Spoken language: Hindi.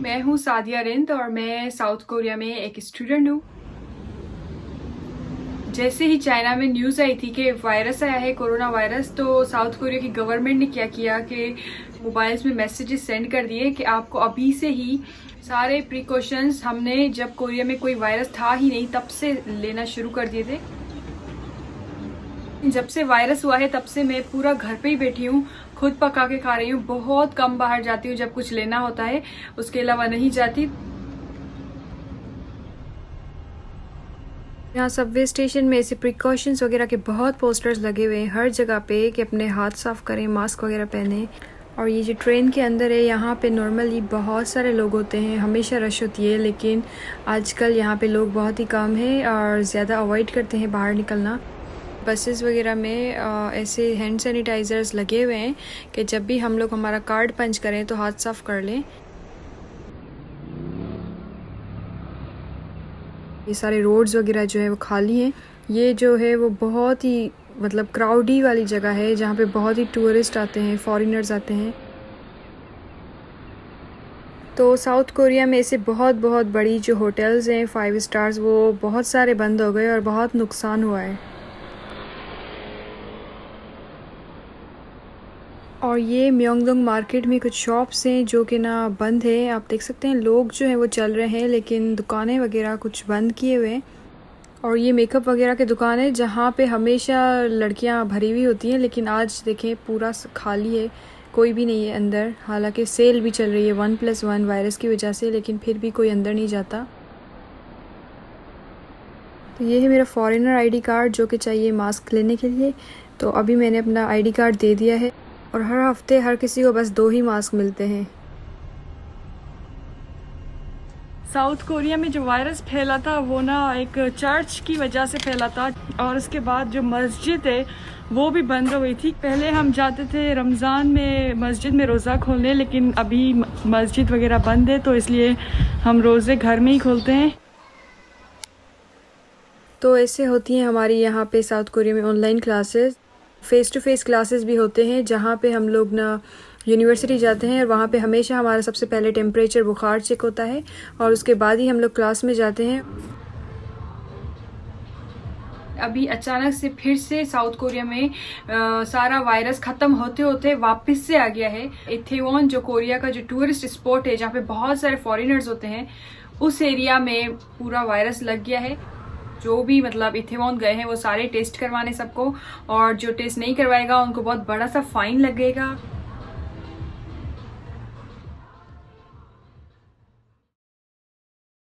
मैं हूँ सादिया रिंद और मैं साउथ कोरिया में एक स्टूडेंट हूँ। जैसे ही चाइना में न्यूज़ आई थी कि वायरस आया है, कोरोना वायरस, तो साउथ कोरिया की गवर्नमेंट ने क्या किया कि मोबाइल्स में मैसेजेस सेंड कर दिए कि आपको अभी से ही सारे प्रिकॉशंस हमने जब कोरिया में कोई वायरस था ही नहीं तब से लेना शुरू कर दिए थे। जब से वायरस हुआ है तब से मैं पूरा घर पे ही बैठी हूँ, खुद पका के खा रही हूँ। बहुत कम बाहर जाती हूँ, जब कुछ लेना होता है उसके अलावा नहीं जाती। यहाँ सबवे स्टेशन में ऐसे प्रिकॉशंस वगैरह के बहुत पोस्टर्स लगे हुए हैं हर जगह पे कि अपने हाथ साफ करें, मास्क वगैरह पहने। और ये जो ट्रेन के अंदर है यहाँ पे नॉर्मली बहुत सारे लोग होते हैं, हमेशा रश होती है, लेकिन आजकल यहाँ पे लोग बहुत ही कम हैं और ज़्यादा अवॉइड करते हैं बाहर निकलना। बसेस वगैरह में ऐसे हैंड सैनिटाइज़र्स लगे हुए हैं कि जब भी हम लोग हमारा कार्ड पंच करें तो हाथ साफ कर लें। ये सारे रोड्स वगैरह जो है वो खाली हैं। ये जो है वो बहुत ही क्राउडी वाली जगह है जहाँ पे बहुत ही टूरिस्ट आते हैं, फॉरेनर्स आते हैं। तो साउथ कोरिया में ऐसे बहुत बड़ी जो होटल्स हैं 5 स्टार्स, वो बहुत सारे बंद हो गए और बहुत नुकसान हुआ है। और ये म्योंगडोंग मार्केट में कुछ शॉप्स हैं जो कि ना बंद है। आप देख सकते हैं लोग जो हैं वो चल रहे हैं, लेकिन दुकानें वगैरह कुछ बंद किए हुए हैं। और ये मेकअप वगैरह की दुकान है जहाँ पे हमेशा लड़कियाँ भरी हुई होती हैं, लेकिन आज देखें पूरा खाली है, कोई भी नहीं है अंदर। हालांकि सेल भी चल रही है 1+1 वायरस की वजह से, लेकिन फिर भी कोई अंदर नहीं जाता। तो ये है मेरा फॉरेनर आईडी कार्ड जो कि चाहिए मास्क लेने के लिए। तो अभी मैंने अपना आईडी कार्ड दे दिया है और हर हफ्ते हर किसी को बस 2 ही मास्क मिलते हैं। साउथ कोरिया में जो वायरस फैला था वो ना एक चर्च की वजह से फैला था, और उसके बाद जो मस्जिद है वो भी बंद हो गई थी। पहले हम जाते थे रमज़ान में मस्जिद में रोज़ा खोलने, लेकिन अभी मस्जिद वगैरह बंद है तो इसलिए हम रोज़े घर में ही खोलते हैं। तो ऐसे होती हैं हमारी यहाँ पे साउथ कोरिया में online classes. Face to face classes भी होते हैं जहाँ पे हम लोग ना यूनिवर्सिटी जाते हैं और वहाँ पे हमेशा हमारा सबसे पहले टेम्परेचर, बुखार चेक होता है और उसके बाद ही हम लोग क्लास में जाते हैं। अभी अचानक से फिर से साउथ कोरिया में सारा वायरस खत्म होते होते वापस से आ गया है। इथेवॉन जो कोरिया का जो टूरिस्ट स्पॉट है जहाँ पे बहुत सारे फॉरेनर्स होते हैं, उस एरिया में पूरा वायरस लग गया है। जो भी इथेवॉन गए हैं वो सारे टेस्ट करवाने सबको, और जो टेस्ट नहीं करवाएगा उनको बहुत बड़ा सा फाइन लगेगा।